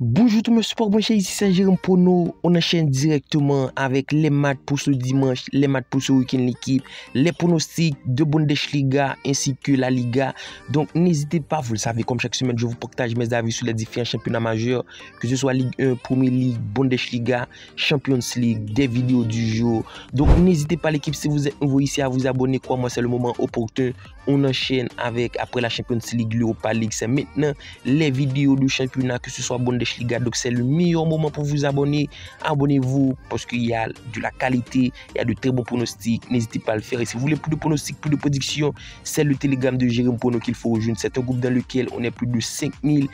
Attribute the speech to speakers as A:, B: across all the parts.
A: Bonjour tout le monde, support branché, ici c'est Jérôme Pono. On enchaîne directement avec les matchs pour ce dimanche, les matchs pour ce week-end l'équipe, les pronostics de Bundesliga ainsi que la Liga. Donc n'hésitez pas, vous le savez, comme chaque semaine, je vous partage mes avis sur les différents championnats majeurs, que ce soit Ligue 1, Premier League, Bundesliga, Champions League, des vidéos du jour. Donc n'hésitez pas l'équipe, si vous êtes nouveau ici, à vous abonner. Quoi, moi c'est le moment opportun. On enchaîne avec, après la Champions League, l'Europa League, c'est maintenant les vidéos du championnat, que ce soit Bundesliga. Donc c'est le meilleur moment pour vous abonner. Abonnez-vous parce qu'il y a de la qualité, il y a de très bons pronostics. N'hésitez pas à le faire. Et si vous voulez plus de pronostics, plus de prédictions, c'est le Telegram de Jérôme Pono qu'il faut rejoindre. C'est un groupe dans lequel on est plus de 5000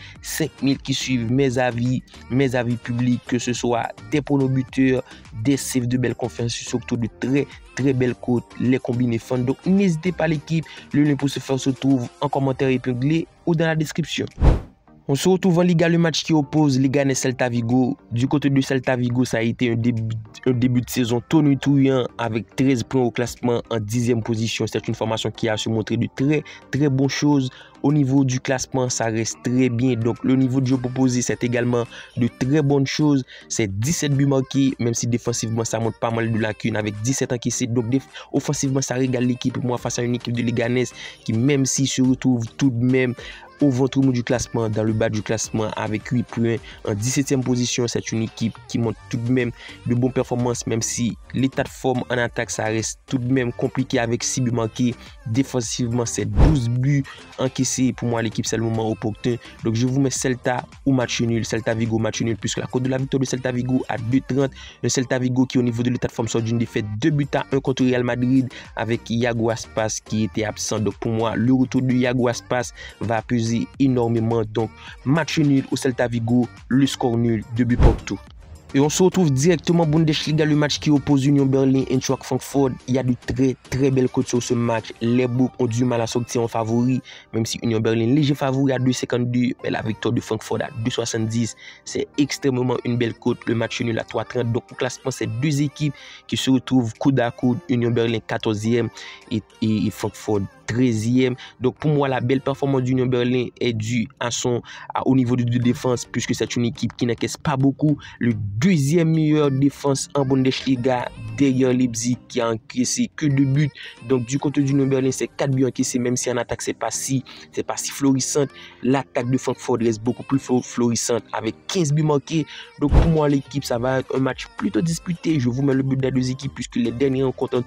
A: qui suivent mes avis publics, que ce soit des pronobuteurs, des saves de belle confiance, surtout de très belles cotes, les combinés fun. Donc n'hésitez pas l'équipe. Le lien pour ce faire se trouve en commentaire épinglé ou dans la description. On se retrouve en Liga, le match qui oppose Leganés Celta Vigo. Du côté de Celta Vigo, ça a été un début de saison tonitruant avec 13 points au classement en 10e position. C'est une formation qui a su montrer de très bonnes choses. Au niveau du classement, ça reste très bien. Donc le niveau de jeu proposé, c'est également de très bonnes choses. C'est 17 buts marqués, même si défensivement, ça montre pas mal de lacunes avec 17 encaissés. Donc offensivement, ça régale l'équipe. Pour moi, face à une équipe de Leganés qui, même s'il se retrouve tout de même au ventre mou du classement, dans le bas du classement avec 8 points en 17e position, c'est une équipe qui montre tout de même de bonnes performances, même si l'état de forme en attaque, ça reste tout de même compliqué avec 6 buts manqués. Défensivement, c'est 12 buts encaissés. Pour moi, l'équipe, c'est le moment opportun. Donc, je vous mets Celta ou match nul, Celta Vigo match nul, puisque la cote de la victoire de Celta Vigo à 2,30. Le Celta Vigo qui, au niveau de l'état de forme, sort d'une défaite 2-1 contre Real Madrid avec Iago Aspas qui était absent. Donc, pour moi, le retour de Iago Aspas va peser énormément. Donc match nul au Celta Vigo, le score nul, 2 buts partout. Et on se retrouve directement Bundesliga, le match qui oppose Union Berlin et Eintracht Francfort. Il y a de très belles cotes sur ce match. Les books ont du mal à sortir en favori, même si Union Berlin léger favori à 2,52, mais la victoire de Francfort à 2,70, c'est extrêmement une belle cote. Le match nul à 3,30. Donc au classement, c'est deux équipes qui se retrouvent coude à coude. Union Berlin 14e et Francfort 13e. Donc pour moi, la belle performance d'Union Berlin est due au niveau de défense, puisque c'est une équipe qui n'encaisse pas beaucoup. Le deuxième meilleure défense en Bundesliga derrière Leipzig qui a encaissé que 2 buts. Donc du côté d'Union Berlin, c'est 4 buts encaissés, même si en attaque c'est pas si florissante. L'attaque de Francfort reste beaucoup plus florissante avec 15 buts marqués. Donc pour moi, l'équipe, ça va être un match plutôt disputé. Je vous mets le but des deux équipes, puisque les derniers rencontres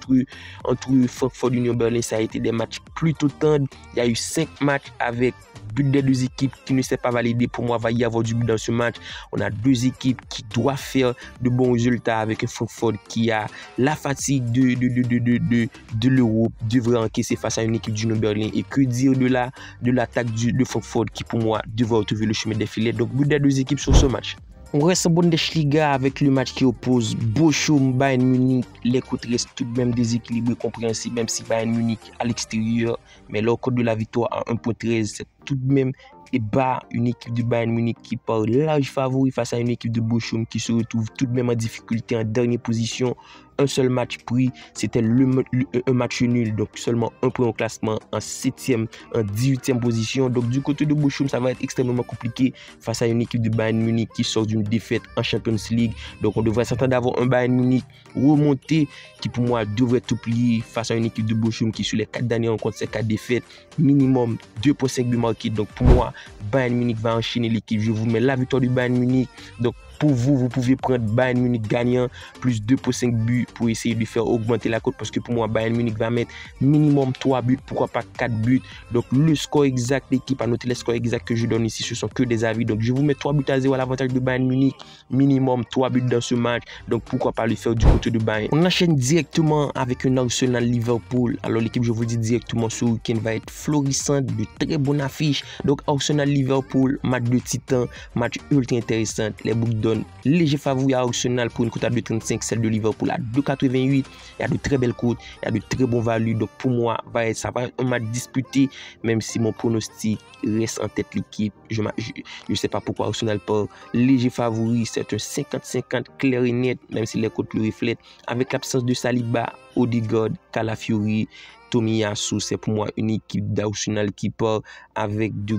A: entre Francfort et Union Berlin, ça a été des matchs plutôt tendres. Il y a eu 5 matchs avec but des deux équipes qui ne s'est pas validé. Pour moi, il va y avoir du but dans ce match. On a deux équipes qui doivent faire de bons résultats, avec un Francfort qui a la fatigue de l'Europe, devrait encaisser face à une équipe d'Union Berlin. Et que dire de l'attaque de Francfort qui, pour moi, devrait retrouver le chemin des filets. Donc, but des deux équipes sur ce match. On reste en Bundesliga avec le match qui oppose Bochum, Bayern Munich. Les cotes restent tout de même déséquilibrées, compréhensibles, même si Bayern Munich à l'extérieur, mais leur cote de la victoire à 1,13, c'est tout de même et bas. Une équipe de Bayern Munich qui part large favori face à une équipe de Bochum qui se retrouve tout de même en difficulté en dernière position. Un seul match pris, c'était un match nul, donc seulement un point au classement en 18e position. Donc du côté de Bochum, ça va être extrêmement compliqué face à une équipe de Bayern Munich qui sort d'une défaite en Champions League. Donc on devrait s'attendre d'avoir un Bayern Munich remonté qui, pour moi, devrait tout plier face à une équipe de Bochum qui, sur les 4 dernières rencontres, c'est 4 défaites, minimum 2,5 buts marqués. Donc pour moi, Bayern Munich va enchaîner l'équipe. Je vous mets la victoire du Bayern Munich. Donc pour vous, vous pouvez prendre Bayern Munich gagnant plus 2,5 buts pour essayer de faire augmenter la cote, parce que pour moi, Bayern Munich va mettre minimum 3 buts, pourquoi pas 4 buts. Donc le score exact, l'équipe a noté les scores exacts que je donne ici, ce sont que des avis. Donc je vous mets 3-0 à l'avantage de Bayern Munich, minimum 3 buts dans ce match. Donc pourquoi pas le faire du côté de Bayern. On enchaîne directement avec un Arsenal Liverpool. Alors l'équipe, je vous dis directement, ce week-end va être florissante, de très bonnes affiches. Donc Arsenal Liverpool, match de titan, match ultra intéressant. Les books donnent léger favori à Arsenal pour une cote à 2,35, celle de Liverpool à 2,88. Il y a de très belles cotes, il y a de très bons values. Donc pour moi, ça va être un match disputé, même si mon pronostic reste en tête l'équipe. Je ne sais pas pourquoi Arsenal part léger favori. C'est un 50-50 clair et net, même si les cotes le reflètent. Avec l'absence de Saliba, Odegaard Calafiori, Tomiyasu, c'est pour moi une équipe d'Arsenal qui part avec de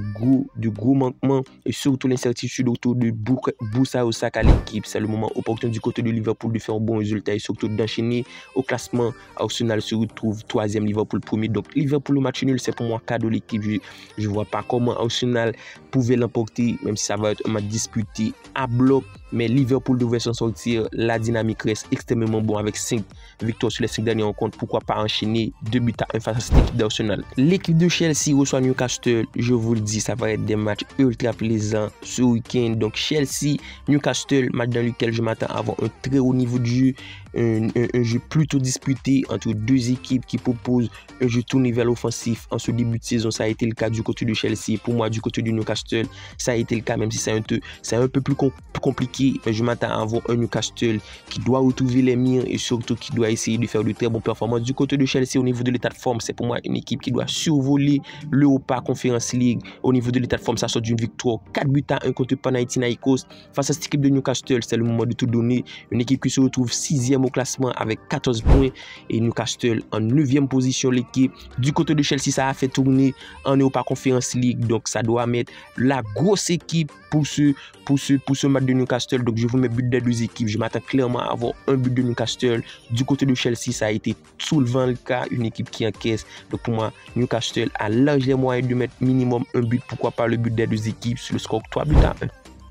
A: gros manquements et surtout l'incertitude autour de Bukayo Saka l'équipe. C'est le moment opportun du côté de Liverpool de faire un bon résultat et surtout d'enchaîner au classement. Arsenal se retrouve 3e, Liverpool 1er. Donc Liverpool au match nul, c'est pour moi cadeau l'équipe. Je vois pas comment Arsenal pouvait l'emporter, même si ça va être un match disputé à bloc. Mais Liverpool devrait s'en sortir. La dynamique reste extrêmement bonne avec 5 victoires sur les 5 dernières rencontres. Pourquoi pas enchaîner 2 buts à 1 face à cette équipe d'Arsenal. L'équipe de Chelsea reçoit Newcastle. Je vous le dis, ça va être des matchs ultra plaisants ce week-end. Donc Chelsea, Newcastle, match dans lequel je m'attends à avoir un très haut niveau de jeu. Un jeu plutôt disputé entre deux équipes qui proposent un jeu tourné vers l'offensif. En ce début de saison, ça a été le cas du côté de Chelsea. Pour moi, du côté de Newcastle, ça a été le cas, même si c'est un peu plus compliqué. Mais je m'attends à avoir un Newcastle qui doit retrouver les miens et surtout qui doit essayer de faire de très bonnes performances. Du côté de Chelsea, au niveau de l'état de forme, c'est pour moi une équipe qui doit survoler l'Europa Conference League. Au niveau de l'état de forme, ça sort d'une victoire 4 buts à 1 contre Panathinaikos. Face à cette équipe de Newcastle, c'est le moment de tout donner. Une équipe qui se retrouve 6e au classement avec 14 points et Newcastle en 9e position l'équipe. Du côté de Chelsea, ça a fait tourner en Europa Conference League, donc ça doit mettre la grosse équipe pour ce match de Newcastle. Donc je vous mets but des deux équipes. Je m'attends clairement à avoir un but de Newcastle. Du côté de Chelsea, ça a été souvent le cas, une équipe qui encaisse. Donc pour moi, Newcastle a largement moyen de mettre minimum un but, pourquoi pas le but des deux équipes sur le score 3 buts à 1.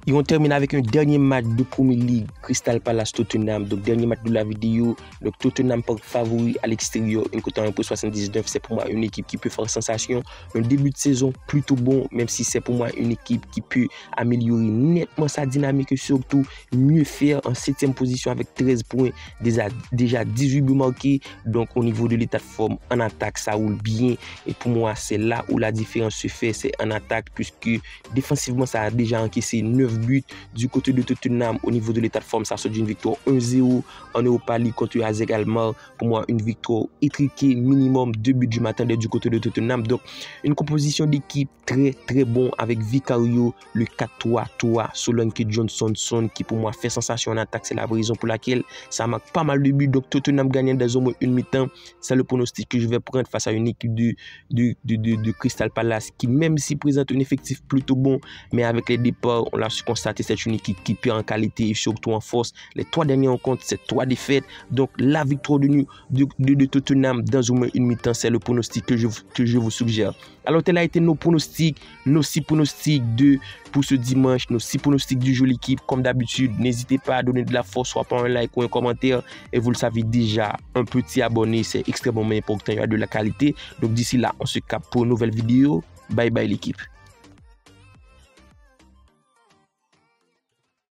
A: Et on termine avec un dernier match de Premier League, Crystal Palace Tottenham. Donc dernier match de la vidéo. Donc Tottenham porte favori à l'extérieur, une cote à 1,79. C'est pour moi une équipe qui peut faire sensation. Un début de saison plutôt bon, même si c'est pour moi une équipe qui peut améliorer nettement sa dynamique et surtout mieux faire en 7e position avec 13 points. Déjà 18 buts marqués. Donc au niveau de l'état de forme, en attaque, ça roule bien. Et pour moi, c'est là où la différence se fait, c'est en attaque, puisque défensivement, ça a déjà encaissé 9 buts. Du côté de Tottenham, au niveau de l'état de forme, ça sort d'une victoire 1-0 en Europa League contre AZ Alkmaar. Pour moi, une victoire étriquée, minimum 2 buts, je m'attendais du côté de Tottenham. Donc, une composition d'équipe très très bon avec Vicario, le 4-3-3, Solanke Johnson qui pour moi fait sensation en attaque. C'est la raison pour laquelle ça marque pas mal de buts. Donc, Tottenham gagnant dans au moins une mi-temps. C'est le pronostic que je vais prendre face à une équipe de Crystal Palace qui, même si présente un effectif plutôt bon, mais avec les départs, on l'a su constater, c'est une équipe qui perd en qualité et surtout en force. Les 3 dernières rencontres, c'est 3 défaites. Donc la victoire de Tottenham dans au moins une mi-temps, c'est le pronostic que je vous suggère. Alors tel a été nos pronostics, nos 6 pronostics pour ce dimanche, nos 6 pronostics du jeu l'équipe. Comme d'habitude, n'hésitez pas à donner de la force, soit par un like ou un commentaire. Et vous le savez déjà, un petit abonné, c'est extrêmement important, il y a de la qualité. Donc d'ici là, on se capte pour une nouvelle vidéo. Bye bye l'équipe.